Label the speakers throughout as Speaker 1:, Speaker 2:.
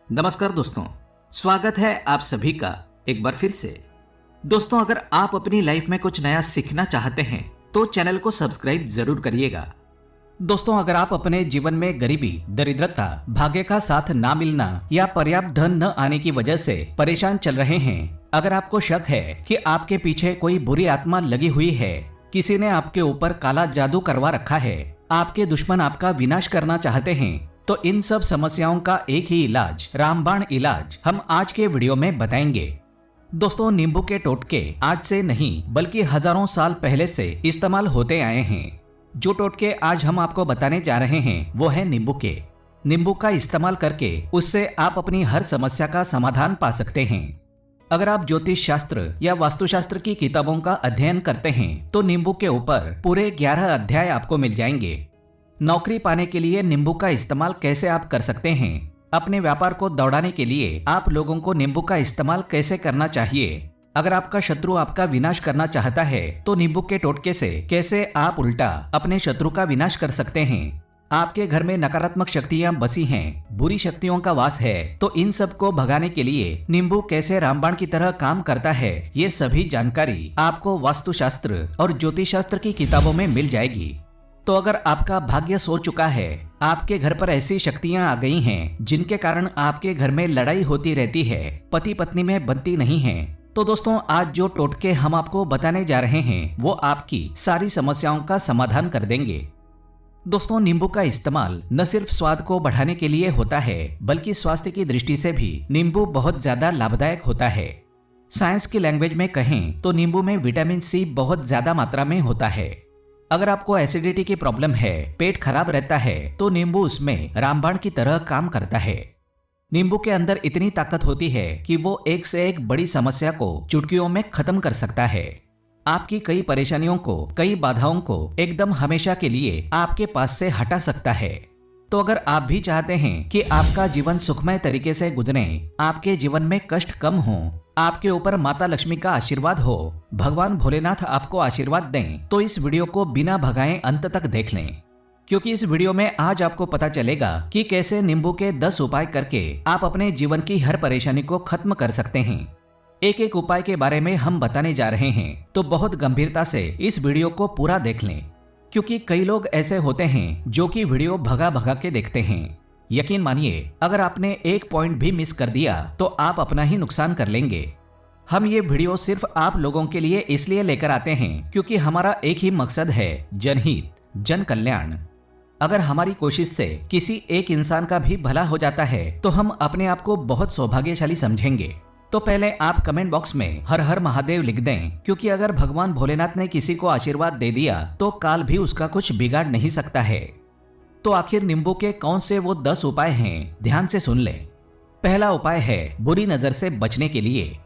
Speaker 1: नमस्कार दोस्तों, स्वागत है आप सभी का एक बार फिर से। दोस्तों, अगर आप अपनी लाइफ में कुछ नया सीखना चाहते हैं तो चैनल को सब्सक्राइब जरूर करिएगा। दोस्तों, अगर आप अपने जीवन में गरीबी, दरिद्रता, भाग्य का साथ ना मिलना या पर्याप्त धन न आने की वजह से परेशान चल रहे हैं, अगर आपको शक है कि आपके पीछे कोई बुरी आत्मा लगी हुई है, किसी ने आपके ऊपर काला जादू करवा रखा है, आपके दुश्मन आपका विनाश करना चाहते हैं, तो इन सब समस्याओं का एक ही इलाज, रामबाण इलाज, हम आज के वीडियो में बताएंगे। दोस्तों, नींबू के टोटके आज से नहीं बल्कि हजारों साल पहले से इस्तेमाल होते आए हैं। जो टोटके आज हम आपको बताने जा रहे हैं वो है नींबू के। नींबू का इस्तेमाल करके उससे आप अपनी हर समस्या का समाधान पा सकते हैं। अगर आप ज्योतिष शास्त्र या वास्तुशास्त्र की किताबों का अध्ययन करते हैं तो नींबू के ऊपर पूरे 11 अध्याय आपको मिल जाएंगे। नौकरी पाने के लिए नींबू का इस्तेमाल कैसे आप कर सकते हैं, अपने व्यापार को दौड़ाने के लिए आप लोगों को नींबू का इस्तेमाल कैसे करना चाहिए, अगर आपका शत्रु आपका विनाश करना चाहता है तो नींबू के टोटके से कैसे आप उल्टा अपने शत्रु का विनाश कर सकते हैं, आपके घर में नकारात्मक शक्तियां बसी हैं, बुरी शक्तियों का वास है, तो इन सब को भगाने के लिए नींबू कैसे रामबाण की तरह काम करता है, ये सभी जानकारी आपको वास्तुशास्त्र और ज्योतिष शास्त्र की किताबों में मिल जाएगी। तो अगर आपका भाग्य सो चुका है, आपके घर पर ऐसी शक्तियां आ गई हैं जिनके कारण आपके घर में लड़ाई होती रहती है, पति पत्नी में बनती नहीं है, तो दोस्तों आज जो टोटके हम आपको बताने जा रहे हैं वो आपकी सारी समस्याओं का समाधान कर देंगे। दोस्तों, नींबू का इस्तेमाल न सिर्फ स्वाद को बढ़ाने के लिए होता है बल्कि स्वास्थ्य की दृष्टि से भी नींबू बहुत ज्यादा लाभदायक होता है। साइंस की लैंग्वेज में कहें तो नींबू में विटामिन सी बहुत ज्यादा मात्रा में होता है। अगर आपको एसिडिटी की प्रॉब्लम है, पेट खराब रहता है, तो नींबू उसमें रामबाण की तरह काम करता है। नींबू के अंदर इतनी ताकत होती है कि वो एक से एक बड़ी समस्या को चुटकियों में खत्म कर सकता है। आपकी कई परेशानियों को, कई बाधाओं को एकदम हमेशा के लिए आपके पास से हटा सकता है। तो अगर आप भी चाहते हैं कि आपका जीवन सुखमय तरीके से गुजरे, आपके जीवन में कष्ट कम हो, आपके ऊपर माता लक्ष्मी का आशीर्वाद हो, भगवान भोलेनाथ आपको आशीर्वाद दें, तो इस वीडियो को बिना भगाए अंत तक देख लें, क्योंकि इस वीडियो में आज आपको पता चलेगा कि कैसे नींबू के 10 उपाय करके आप अपने जीवन की हर परेशानी को खत्म कर सकते हैं। एक एक उपाय के बारे में हम बताने जा रहे हैं, तो बहुत गंभीरता से इस वीडियो को पूरा देख लें, क्योंकि कई लोग ऐसे होते हैं जो कि वीडियो भगा भगा के देखते हैं। यकीन मानिए, अगर आपने एक पॉइंट भी मिस कर दिया तो आप अपना ही नुकसान कर लेंगे। हम ये वीडियो सिर्फ आप लोगों के लिए इसलिए लेकर आते हैं क्योंकि हमारा एक ही मकसद है, जनहित, जन कल्याण। अगर हमारी कोशिश से किसी एक इंसान का भी भला हो जाता है तो हम अपने आप को बहुत सौभाग्यशाली समझेंगे। तो पहले आप कमेंट बॉक्स में हर हर महादेव लिख दें, क्योंकि अगर भगवान भोलेनाथ ने किसी को आशीर्वाद दे दिया तो काल भी उसका कुछ बिगाड़ नहीं सकता है। तो आखिर नींबू के कौन से वो 10 उपाय हैं, ध्यान से सुन लें। पहला उपाय है बुरी नजर से बचने के लिए।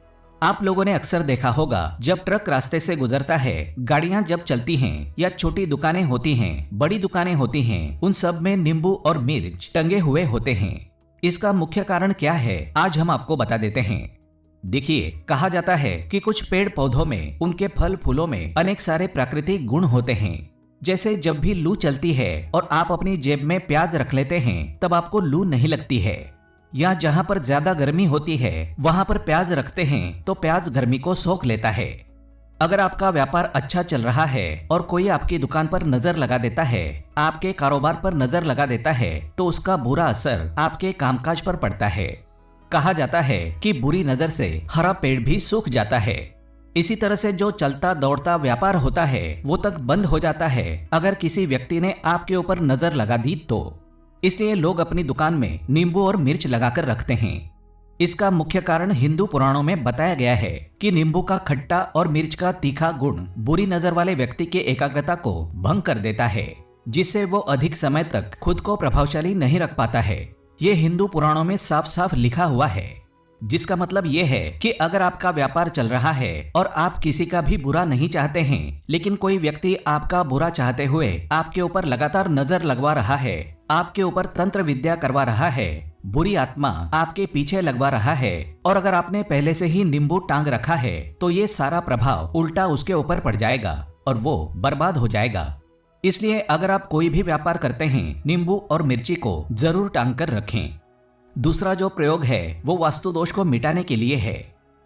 Speaker 1: आप लोगों ने अक्सर देखा होगा, जब ट्रक रास्ते से गुजरता है, गाड़ियां जब चलती हैं या छोटी दुकानें होती हैं, बड़ी दुकानें होती हैं, उन सब में नींबू और मिर्च टंगे हुए होते हैं। इसका मुख्य कारण क्या है, आज हम आपको बता देते हैं। देखिए, कहा जाता है कि कुछ पेड़ पौधों में, उनके फल फूलों में अनेक सारे प्राकृतिक गुण होते हैं। जैसे जब भी लू चलती है और आप अपनी जेब में प्याज रख लेते हैं, तब आपको लू नहीं लगती है। या जहां पर ज्यादा गर्मी होती है वहां पर प्याज रखते हैं तो प्याज गर्मी को सोख लेता है। अगर आपका व्यापार अच्छा चल रहा है और कोई आपकी दुकान पर नजर लगा देता है, आपके कारोबार पर नजर लगा देता है, तो उसका बुरा असर आपके कामकाज पर पड़ता है। कहा जाता है कि बुरी नजर से हरा पेड़ भी सूख जाता है। इसी तरह से जो चलता दौड़ता व्यापार होता है वो तक बंद हो जाता है अगर किसी व्यक्ति ने आपके ऊपर नजर लगा दी तो। इसलिए लोग अपनी दुकान में नींबू और मिर्च लगाकर रखते हैं। इसका मुख्य कारण हिंदू पुराणों में बताया गया है कि नींबू का खट्टा और मिर्च का तीखा गुण बुरी नजर वाले व्यक्ति के एकाग्रता को भंग कर देता है, जिससे वो अधिक समय तक खुद को प्रभावशाली नहीं रख पाता है। ये हिंदू पुराणों में साफ साफ लिखा हुआ है, जिसका मतलब ये है कि अगर आपका व्यापार चल रहा है और आप किसी का भी बुरा नहीं चाहते हैं, लेकिन कोई व्यक्ति आपका बुरा चाहते हुए आपके ऊपर लगातार नजर लगवा रहा है, आपके ऊपर तंत्र विद्या करवा रहा है, बुरी आत्मा आपके पीछे लगवा रहा है, और अगर आपने पहले से ही नींबू टांग रखा है तो ये सारा प्रभाव उल्टा उसके ऊपर पड़ जाएगा और वो बर्बाद हो जाएगा। इसलिए अगर आप कोई भी व्यापार करते हैं, नींबू और मिर्ची को जरूर टांग कर रखें। दूसरा जो प्रयोग है वो वास्तु दोष को मिटाने के लिए है।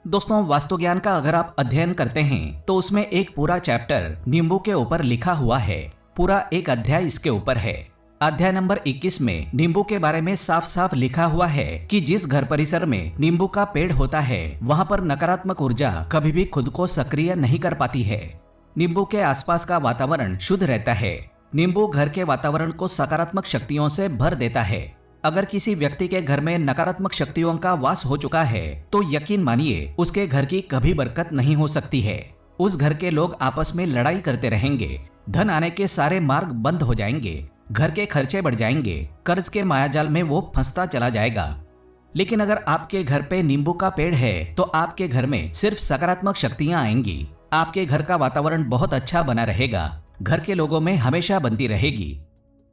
Speaker 1: दोस्तों, वास्तु ज्ञान का अगर आप अध्ययन करते हैं तो उसमें एक पूरा चैप्टर नींबू के ऊपर लिखा हुआ है। पूरा एक अध्याय इसके ऊपर है। अध्याय नंबर 21 में नींबू के बारे में साफ साफ लिखा हुआ है कि जिस घर परिसर में नींबू का पेड़ होता है वहां पर नकारात्मक ऊर्जा कभी भी खुद को सक्रिय नहीं कर पाती है। नींबू के आसपास का वातावरण शुद्ध रहता है। नींबू घर के वातावरण को सकारात्मक शक्तियों से भर देता है। अगर किसी व्यक्ति के घर में नकारात्मक शक्तियों का वास हो चुका है तो यकीन मानिए उसके घर की कभी बरकत नहीं हो सकती है। उस घर के लोग आपस में लड़ाई करते रहेंगे, धन आने के सारे मार्ग बंद हो जाएंगे, घर के खर्चे बढ़ जाएंगे, कर्ज के मायाजाल में वो फंसता चला जाएगा। लेकिन अगर आपके घर पे नींबू का पेड़ है तो आपके घर में सिर्फ सकारात्मक शक्तियां आएंगी। आपके घर का वातावरण बहुत अच्छा बना रहेगा, घर के लोगों में हमेशा बनती रहेगी।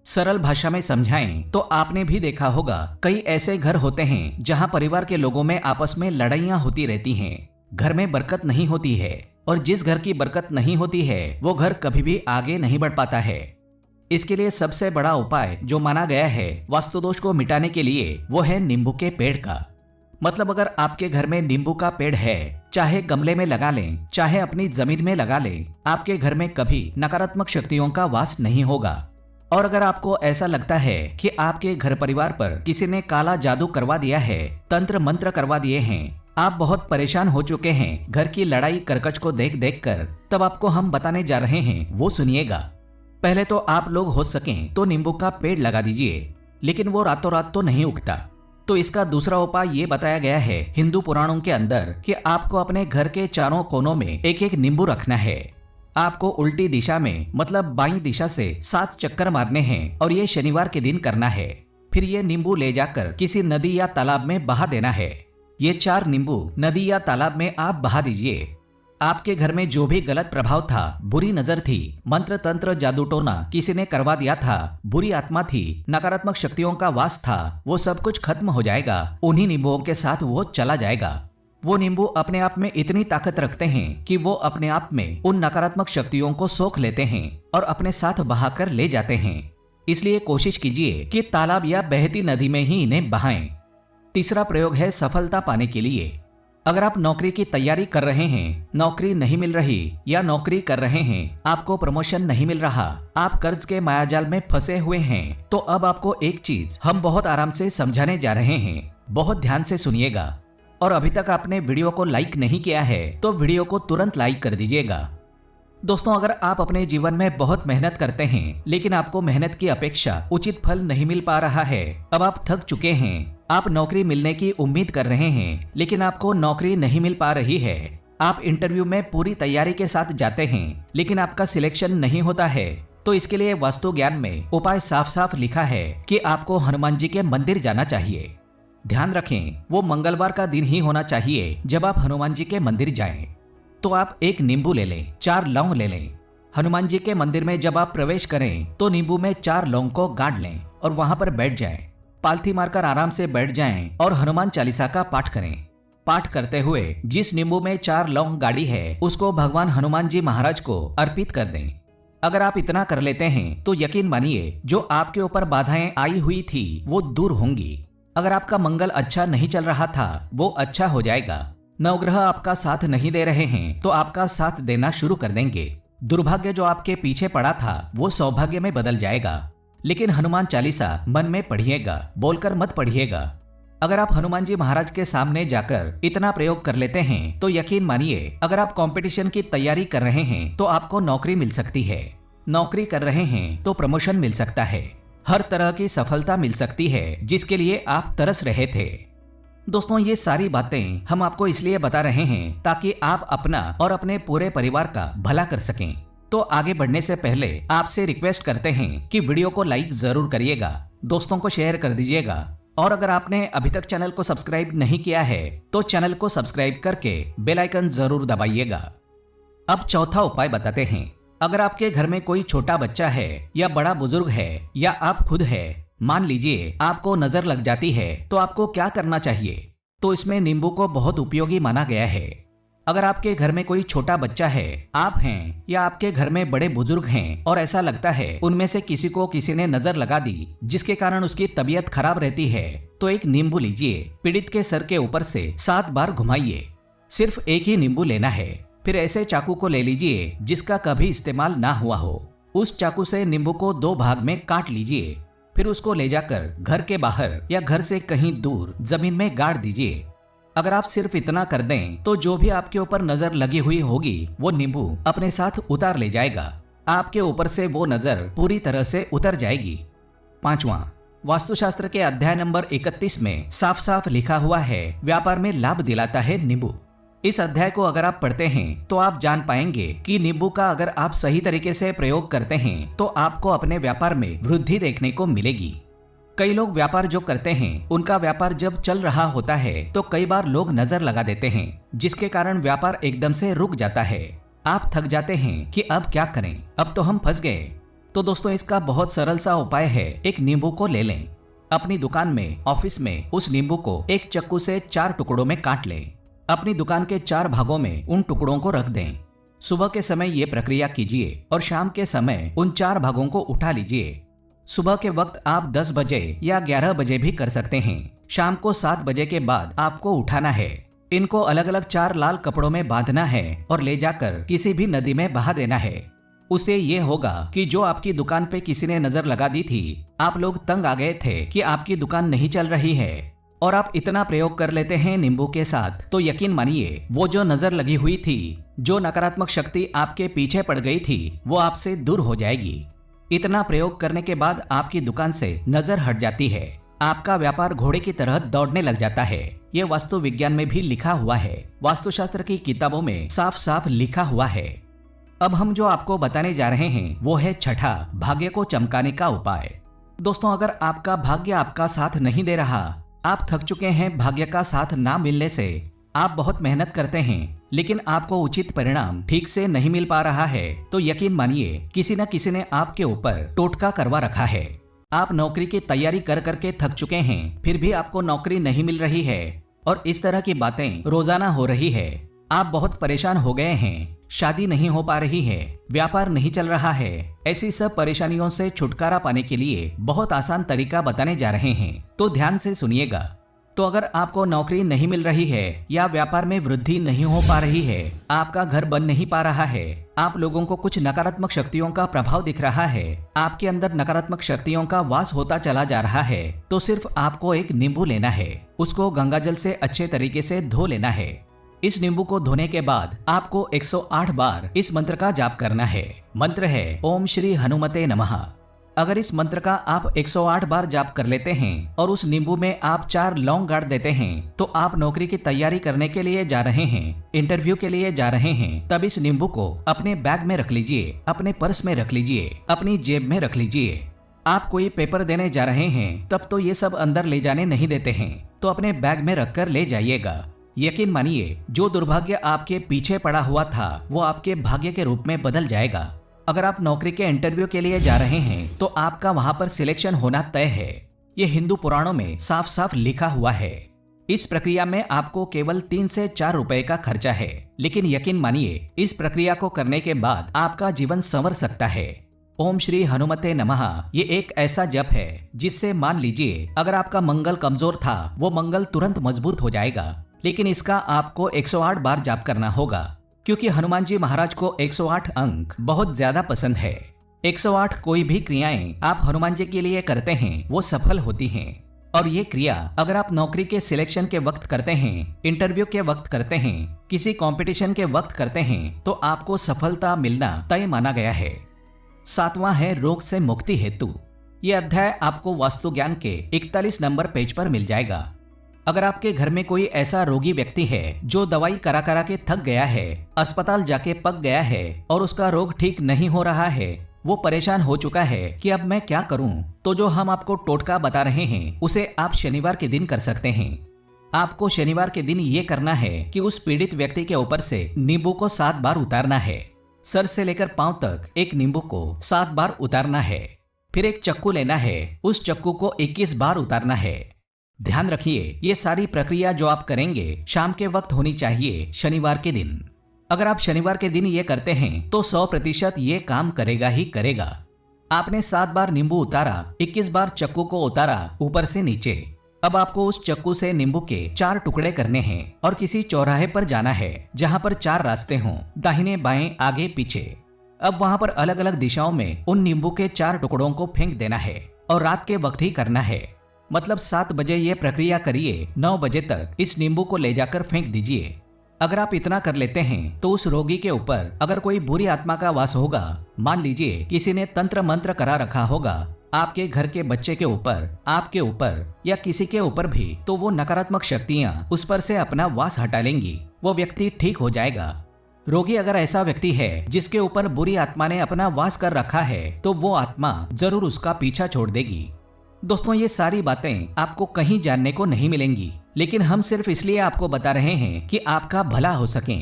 Speaker 1: सरल भाषा में समझाएं तो आपने भी देखा होगा कई ऐसे घर होते हैं जहां परिवार के लोगों में आपस में लड़ाइयां होती रहती हैं। घर में बरकत नहीं होती है और जिस घर की बरकत नहीं होती है वो घर कभी भी आगे नहीं बढ़ पाता है। इसके लिए सबसे बड़ा उपाय जो माना गया है वास्तु दोष को मिटाने के लिए वो है नींबू के पेड़ का। मतलब अगर आपके घर में नींबू का पेड़ है, चाहे गमले में लगा लें, चाहे अपनी जमीन में लगा लें, आपके घर में कभी नकारात्मक शक्तियों का वास नहीं होगा। और अगर आपको ऐसा लगता है कि आपके घर परिवार पर किसी ने काला जादू करवा दिया है, तंत्र मंत्र करवा दिए हैं, आप बहुत परेशान हो चुके हैं घर की लड़ाई करकच को देख देख कर, तब आपको हम बताने जा रहे हैं वो सुनिएगा। पहले तो आप लोग हो सकें तो नींबू का पेड़ लगा दीजिए, लेकिन वो रातों रात तो नहीं उगता। तो इसका दूसरा उपाय ये बताया गया है हिंदू पुराणों के अंदर कि आपको अपने घर के चारों कोनों में एक एक नींबू रखना है। आपको उल्टी दिशा में मतलब बाईं दिशा से 7 चक्कर मारने हैं और ये शनिवार के दिन करना है। फिर ये नींबू ले जाकर किसी नदी या तालाब में बहा देना है। ये 4 नींबू नदी या तालाब में आप बहा दीजिए। आपके घर में जो भी गलत प्रभाव था, बुरी नजर थी, मंत्र तंत्र जादू टोना किसी ने करवा दिया था, बुरी आत्मा थी, नकारात्मक शक्तियों का वास था, वो सब कुछ खत्म हो जाएगा। उन्हीं नींबुओं के साथ वो चला जाएगा। वो नींबू अपने आप में इतनी ताकत रखते हैं कि वो अपने आप में उन नकारात्मक शक्तियों को सोख लेते हैं और अपने साथ बहाकर ले जाते हैं। इसलिए कोशिश कीजिए कि तालाब या बहती नदी में ही इन्हें बहाएं। तीसरा प्रयोग है सफलता पाने के लिए। अगर आप नौकरी की तैयारी कर रहे हैं, नौकरी नहीं मिल रही या नौकरी कर रहे हैं, आपको प्रमोशन नहीं मिल रहा, आप कर्ज के मायाजाल में फंसे हुए हैं, तो अब आपको एक चीज हम बहुत आराम से समझाने जा रहे हैं। बहुत ध्यान से सुनिएगा। और अभी तक आपने वीडियो को लाइक नहीं किया है तो वीडियो को तुरंत लाइक कर दीजिएगा। दोस्तों, अगर आप अपने जीवन में बहुत मेहनत करते हैं लेकिन आपको मेहनत की अपेक्षा उचित फल नहीं मिल पा रहा है, अब आप थक चुके हैं, आप नौकरी मिलने की उम्मीद कर रहे हैं लेकिन आपको नौकरी नहीं मिल पा रही है, आप इंटरव्यू में पूरी तैयारी के साथ जाते हैं लेकिन आपका सिलेक्शन नहीं होता है, तो इसके लिए वास्तु ज्ञान में उपाय साफ साफ लिखा है कि आपको हनुमान जी के मंदिर जाना चाहिए। ध्यान रखें, वो मंगलवार का दिन ही होना चाहिए जब आप हनुमान जी के मंदिर जाएं। तो आप एक नींबू ले लें, 4 लौंग ले लें। हनुमान जी के मंदिर में जब आप प्रवेश करें तो नींबू में 4 लौंग को गाड़ लें और वहां पर बैठ जाएं। पालथी मारकर आराम से बैठ जाएं और हनुमान चालीसा का पाठ करें। पाठ करते हुए जिस नींबू में 4 लौंग गाड़ी है उसको भगवान हनुमान जी महाराज को अर्पित कर दें। अगर आप इतना कर लेते हैं तो यकीन मानिए जो आपके ऊपर बाधाएं आई हुई थी वो दूर होंगी। अगर आपका मंगल अच्छा नहीं चल रहा था वो अच्छा हो जाएगा। नवग्रह आपका साथ नहीं दे रहे हैं तो आपका साथ देना शुरू कर देंगे। दुर्भाग्य जो आपके पीछे पड़ा था वो सौभाग्य में बदल जाएगा। लेकिन हनुमान चालीसा मन में पढ़िएगा, बोलकर मत पढ़िएगा। अगर आप हनुमान जी महाराज के सामने जाकर इतना प्रयोग कर लेते हैं तो यकीन मानिए अगर आप कंपटीशन की तैयारी कर रहे हैं तो आपको नौकरी मिल सकती है, नौकरी कर रहे हैं तो प्रमोशन मिल सकता है, हर तरह की सफलता मिल सकती है जिसके लिए आप तरस रहे थे। दोस्तों, ये सारी बातें हम आपको इसलिए बता रहे हैं ताकि आप अपना और अपने पूरे परिवार का भला कर सकें। तो आगे बढ़ने से पहले आपसे रिक्वेस्ट करते हैं कि वीडियो को लाइक जरूर करिएगा, दोस्तों को शेयर कर दीजिएगा और अगर आपने अभी तक चैनल को सब्सक्राइब नहीं किया है तो चैनल को सब्सक्राइब करके बेल आइकन जरूर दबाइएगा। अब चौथा उपाय बताते हैं। अगर आपके घर में कोई छोटा बच्चा है या बड़ा बुजुर्ग है या आप खुद है, मान लीजिए आपको नजर लग जाती है तो आपको क्या करना चाहिए? तो इसमें नींबू को बहुत उपयोगी माना गया है। अगर आपके घर में कोई छोटा बच्चा है, आप हैं या आपके घर में बड़े बुजुर्ग हैं और ऐसा लगता है उनमें से किसी को किसी ने नजर लगा दी जिसके कारण उसकी तबीयत खराब रहती है, तो एक नींबू लीजिए, पीड़ित के सर के ऊपर से 7 बार घुमाइए। सिर्फ एक ही नींबू लेना है। फिर ऐसे चाकू को ले लीजिए जिसका कभी इस्तेमाल ना हुआ हो। उस चाकू से नींबू को 2 भाग में काट लीजिए। फिर उसको ले जाकर घर के बाहर या घर से कहीं दूर जमीन में गाड़ दीजिए। अगर आप सिर्फ इतना कर दें तो जो भी आपके ऊपर नजर लगी हुई होगी वो नींबू अपने साथ उतार ले जाएगा। आपके ऊपर से वो नजर पूरी तरह से उतर जाएगी। 5वां, वास्तुशास्त्र के अध्याय नंबर 31 में साफ साफ लिखा हुआ है, व्यापार में लाभ दिलाता है नींबू। इस अध्याय को अगर आप पढ़ते हैं तो आप जान पाएंगे कि नींबू का अगर आप सही तरीके से प्रयोग करते हैं तो आपको अपने व्यापार में वृद्धि देखने को मिलेगी। कई लोग व्यापार जो करते हैं उनका व्यापार जब चल रहा होता है तो कई बार लोग नजर लगा देते हैं जिसके कारण व्यापार एकदम से रुक जाता है। आप थक जाते हैं कि अब क्या करें, अब तो हम फंस गए। तो दोस्तों इसका बहुत सरल सा उपाय है, एक नींबू को ले लें। अपनी दुकान में, ऑफिस में उस नींबू को एक चाकू से 4 टुकड़ों में काट लें। अपनी दुकान के 4 भागों में उन टुकड़ों को रख दें। सुबह के समय ये प्रक्रिया कीजिए और शाम के समय उन 4 भागों को उठा लीजिए। सुबह के वक्त आप 10 बजे या 11 बजे भी कर सकते हैं। शाम को 7 बजे के बाद आपको उठाना है। इनको अलग अलग 4 लाल कपड़ों में बांधना है और ले जाकर किसी भी नदी में बहा देना है। उससे ये होगा कि जो आपकी दुकान पे किसी ने नजर लगा दी थी, आप लोग तंग आ गए थे कि आपकी दुकान नहीं चल रही है, और आप इतना प्रयोग कर लेते हैं नींबू के साथ, तो यकीन मानिए वो जो नजर लगी हुई थी, जो नकारात्मक शक्ति आपके पीछे पड़ गई थी, वो आपसे दूर हो जाएगी। इतना प्रयोग करने के बाद आपकी दुकान से नजर हट जाती है। आपका व्यापार घोड़े की तरह दौड़ने लग जाता है। ये वास्तु विज्ञान में भी लिखा हुआ है, वास्तुशास्त्र की किताबों में साफ साफ लिखा हुआ है। अब हम जो आपको बताने जा रहे हैं वो है छठा, भाग्य को चमकाने का उपाय। दोस्तों अगर आपका भाग्य आपका साथ नहीं दे रहा, आप थक चुके हैं भाग्य का साथ ना मिलने से, आप बहुत मेहनत करते हैं लेकिन आपको उचित परिणाम ठीक से नहीं मिल पा रहा है, तो यकीन मानिए किसी न किसी ने आपके ऊपर टोटका करवा रखा है। आप नौकरी की तैयारी कर करके थक चुके हैं, फिर भी आपको नौकरी नहीं मिल रही है और इस तरह की बातें रोजाना हो रही है। आप बहुत परेशान हो गए हैं, शादी नहीं हो पा रही है, व्यापार नहीं चल रहा है। ऐसी सब परेशानियों से छुटकारा पाने के लिए बहुत आसान तरीका बताने जा रहे हैं, तो ध्यान से सुनिएगा। तो अगर आपको नौकरी नहीं मिल रही है या व्यापार में वृद्धि नहीं हो पा रही है, आपका घर बन नहीं पा रहा है, आप लोगों को कुछ नकारात्मक शक्तियों का प्रभाव दिख रहा है, आपके अंदर नकारात्मक शक्तियों का वास होता चला जा रहा है, तो सिर्फ आपको एक नींबू लेना है। उसको गंगाजल से अच्छे तरीके से धो लेना है। इस नींबू को धोने के बाद आपको 108 बार इस मंत्र का जाप करना है। मंत्र है ओम श्री हनुमते नमः। अगर इस मंत्र का आप 108 बार जाप कर लेते हैं और उस नींबू में आप 4 लौंग गाड़ देते हैं, तो आप नौकरी की तैयारी करने के लिए जा रहे हैं, इंटरव्यू के लिए जा रहे हैं, तब इस नींबू को अपने बैग में रख लीजिए, अपने पर्स में रख लीजिए, अपनी जेब में रख लीजिए। आप कोई पेपर देने जा रहे हैं तब तो ये सब अंदर ले जाने नहीं देते हैं, तो अपने बैग में रखकर ले जाइएगा। यकीन मानिए जो दुर्भाग्य आपके पीछे पड़ा हुआ था वो आपके भाग्य के रूप में बदल जाएगा। अगर आप नौकरी के इंटरव्यू के लिए जा रहे हैं तो आपका वहां पर सिलेक्शन होना तय है। ये हिंदू पुराणों में साफ साफ लिखा हुआ है। इस प्रक्रिया में आपको केवल 3 से 4 रुपए का खर्चा है, लेकिन यकीन मानिए इस प्रक्रिया को करने के बाद आपका जीवन संवर सकता है। ओम श्री हनुमते नमः ये एक ऐसा जप है जिससे मान लीजिए अगर आपका मंगल कमजोर था वो मंगल तुरंत मजबूत हो जाएगा। लेकिन इसका आपको 108 बार जाप करना होगा, क्योंकि हनुमान जी महाराज को 108 अंक बहुत ज्यादा पसंद है। 108 कोई भी क्रियाएं आप हनुमान जी के लिए करते हैं वो सफल होती हैं। और ये क्रिया अगर आप नौकरी के सिलेक्शन के वक्त करते हैं, इंटरव्यू के वक्त करते हैं, किसी कंपटीशन के वक्त करते हैं, तो आपको सफलता मिलना तय माना गया है। 7वां है रोग से मुक्ति हेतु। ये अध्याय आपको वास्तु ज्ञान के 41 नंबर पेज पर मिल जाएगा। अगर आपके घर में कोई ऐसा रोगी व्यक्ति है जो दवाई करा करा के थक गया है, अस्पताल जाके पक गया है और उसका रोग ठीक नहीं हो रहा है, वो परेशान हो चुका है कि अब मैं क्या करूं, तो जो हम आपको टोटका बता रहे हैं उसे आप शनिवार के दिन कर सकते हैं। आपको शनिवार के दिन ये करना है कि उस पीड़ित व्यक्ति के ऊपर से नींबू को 7 बार उतारना है। सर से लेकर पांव तक एक नींबू को 7 बार उतारना है। फिर एक चक्कू लेना है, उस चक्कू को 21 बार उतारना है। ध्यान रखिए, ये सारी प्रक्रिया जो आप करेंगे शाम के वक्त होनी चाहिए, शनिवार के दिन। अगर आप शनिवार के दिन ये करते हैं तो 100% ये काम करेगा ही करेगा। आपने 7 बार नींबू उतारा, 21 बार चक्कू को उतारा ऊपर से नीचे। अब आपको उस चक्कू से नींबू के 4 टुकड़े करने हैं और किसी चौराहे पर जाना है जहां पर 4 रास्ते हों, दाहिने बाएं आगे पीछे। अब वहां पर अलग अलग दिशाओं में उन नींबू के 4 टुकड़ों को फेंक देना है और रात के वक्त ही करना है। मतलब 7 बजे ये प्रक्रिया करिए, 9 बजे तक इस नींबू को ले जाकर फेंक दीजिए। अगर आप इतना कर लेते हैं तो उस रोगी के ऊपर अगर कोई बुरी आत्मा का वास होगा, मान लीजिए किसी ने तंत्र मंत्र करा रखा होगा आपके घर के बच्चे के ऊपर, आपके ऊपर या किसी के ऊपर भी, तो वो नकारात्मक शक्तियां उस पर से अपना वास हटा लेंगी, वो व्यक्ति ठीक हो जाएगा। रोगी अगर ऐसा व्यक्ति है जिसके ऊपर बुरी आत्मा ने अपना वास कर रखा है तो वो आत्मा जरूर उसका पीछा छोड़ देगी। दोस्तों, ये सारी बातें आपको कहीं जानने को नहीं मिलेंगी, लेकिन हम सिर्फ इसलिए आपको बता रहे हैं कि आपका भला हो सके।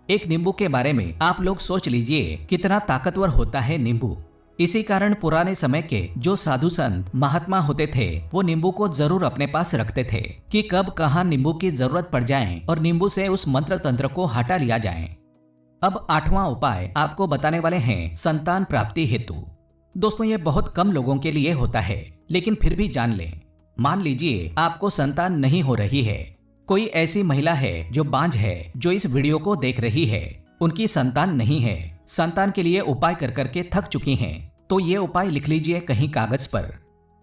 Speaker 1: एक नींबू के बारे में आप लोग सोच लीजिए कितना ताकतवर होता है नींबू। इसी कारण पुराने समय के जो साधु संत महात्मा होते थे वो नींबू को जरूर अपने पास रखते थे कि कब कहाँ नींबू की जरूरत पड़ जाए और नींबू से उस मंत्र तंत्र को हटा लिया जाए। अब 8वां उपाय आपको बताने वाले हैं संतान प्राप्ति हेतु। दोस्तों, ये बहुत कम लोगों के लिए होता है, लेकिन फिर भी जान लें। मान लीजिए आपको संतान नहीं हो रही है, कोई ऐसी महिला है जो बांझ है जो इस वीडियो को देख रही है, उनकी संतान नहीं है, संतान के लिए उपाय कर करके थक चुकी हैं, तो ये उपाय लिख लीजिए कहीं कागज पर।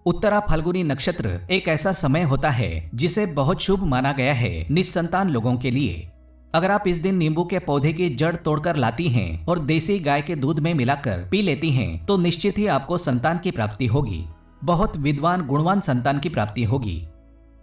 Speaker 1: उत्तरा फाल्गुनी नक्षत्र एक ऐसा समय होता है जिसे बहुत शुभ माना गया है निस्संतान लोगों के लिए। अगर आप इस दिन नींबू के पौधे की जड़ तोड़कर लाती हैं और देसी गाय के दूध में मिलाकर पी लेती हैं तो निश्चित ही आपको संतान की प्राप्ति होगी, बहुत विद्वान गुणवान संतान की प्राप्ति होगी।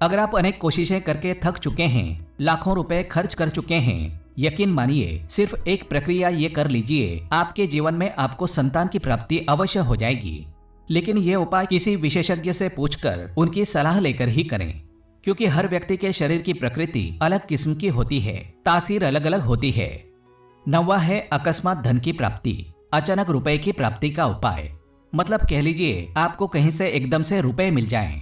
Speaker 1: अगर आप अनेक कोशिशें करके थक चुके हैं, लाखों रुपए खर्च कर चुके हैं, यकीन मानिए सिर्फ एक प्रक्रिया ये कर लीजिए, आपके जीवन में आपको संतान की प्राप्ति अवश्य हो जाएगी। लेकिन ये उपाय किसी विशेषज्ञ से पूछकर उनकी सलाह लेकर ही करें, क्योंकि हर व्यक्ति के शरीर की प्रकृति अलग किस्म की होती है, तासीर अलग अलग होती है। 9वां है अकस्मात धन की प्राप्ति, अचानक रुपए की प्राप्ति का उपाय। मतलब कह लीजिए आपको कहीं से एकदम से रुपए मिल जाएं।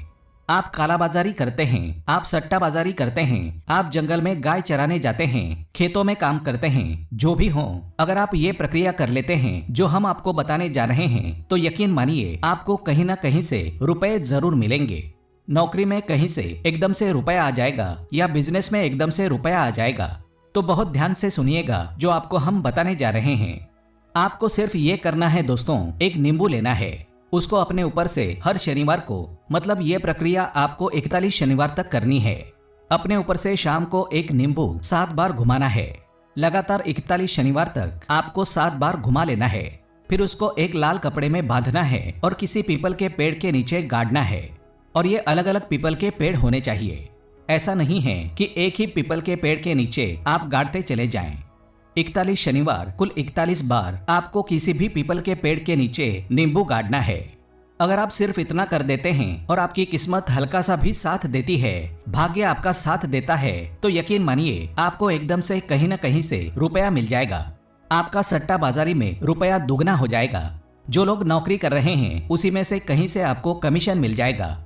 Speaker 1: आप कालाबाजारी करते हैं, आप सट्टाबाजारी करते हैं, आप जंगल में गाय चराने जाते हैं, खेतों में काम करते हैं, जो भी हो, अगर आप ये प्रक्रिया कर लेते हैं जो हम आपको बताने जा रहे हैं तो यकीन मानिए आपको कहीं ना कहीं से रुपए जरूर मिलेंगे। नौकरी में कहीं से एकदम से रुपया आ जाएगा या बिजनेस में एकदम से रुपया आ जाएगा, तो बहुत ध्यान से सुनिएगा जो आपको हम बताने जा रहे हैं। आपको सिर्फ ये करना है दोस्तों, एक नींबू लेना है, उसको अपने ऊपर से हर शनिवार को, मतलब ये प्रक्रिया आपको 41 शनिवार तक करनी है। अपने ऊपर से शाम को एक नींबू 7 बार घुमाना है। लगातार 41 शनिवार तक आपको 7 बार घुमा लेना है। फिर उसको एक लाल कपड़े में बांधना है और किसी पीपल के पेड़ के नीचे गाड़ना है। और ये अलग अलग पीपल के पेड़ होने चाहिए। ऐसा नहीं है कि एक ही पीपल के पेड़ के नीचे आप गाड़ते चले जाएं। 41 शनिवार कुल 41 बार आपको किसी भी पीपल के पेड़ के नीचे नींबू गाड़ना है। अगर आप सिर्फ इतना कर देते हैं और आपकी किस्मत हल्का सा भी साथ देती है, भाग्य आपका साथ देता है, तो यकीन मानिए आपको एकदम से कहीं न कहीं से रुपया मिल जाएगा। आपका सट्टा बाजारी में रुपया दुगना हो जाएगा। जो लोग नौकरी कर रहे हैं उसी में से कहीं से आपको कमीशन मिल जाएगा।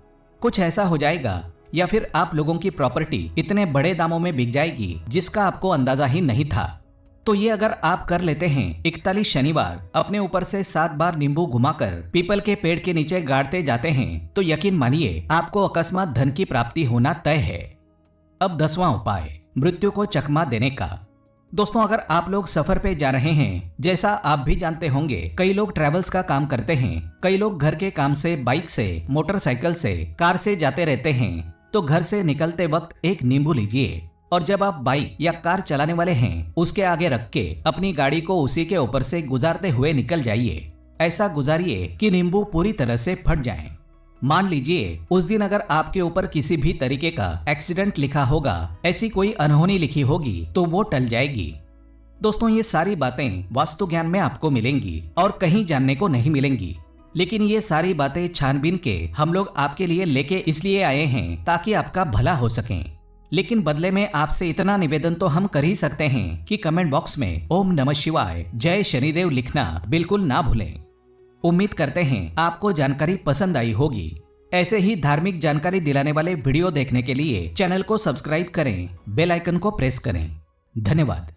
Speaker 1: कुछ ऐसा हो जाएगा या फिर आप लोगों की प्रॉपर्टी इतने बड़े दामों में बिक जाएगी जिसका आपको अंदाजा ही नहीं था। तो ये अगर आप कर लेते हैं 41 शनिवार, अपने ऊपर से 7 बार नींबू घुमाकर पीपल के पेड़ के नीचे गाड़ते जाते हैं, तो यकीन मानिए आपको अकस्मात धन की प्राप्ति होना तय है। अब 10वां उपाय, मृत्यु को चकमा देने का। दोस्तों, अगर आप लोग सफर पे जा रहे हैं, जैसा आप भी जानते होंगे कई लोग ट्रेवल्स का काम करते हैं, कई लोग घर के काम से बाइक से, मोटरसाइकिल से, कार से जाते रहते हैं, तो घर से निकलते वक्त एक नींबू लीजिए और जब आप बाइक या कार चलाने वाले हैं उसके आगे रख के अपनी गाड़ी को उसी के ऊपर से गुजारते हुए निकल जाइए। ऐसा गुजारिए कि नींबू पूरी तरह से फट जाए। मान लीजिए उस दिन अगर आपके ऊपर किसी भी तरीके का एक्सीडेंट लिखा होगा, ऐसी कोई अनहोनी लिखी होगी, तो वो टल जाएगी। दोस्तों, ये सारी बातें वास्तु ज्ञान में आपको मिलेंगी और कहीं जानने को नहीं मिलेंगी, लेकिन ये सारी बातें छानबीन के हम लोग आपके लिए लेके इसलिए आए हैं ताकि आपका भला हो सके। लेकिन बदले में आपसे इतना निवेदन तो हम कर ही सकते हैं कि कमेंट बॉक्स में ओम नमः शिवाय, जय शनिदेव लिखना बिल्कुल ना भूलें। उम्मीद करते हैं आपको जानकारी पसंद आई होगी। ऐसे ही धार्मिक जानकारी दिलाने वाले वीडियो देखने के लिए चैनल को सब्सक्राइब करें, बेल आइकन को प्रेस करें। धन्यवाद।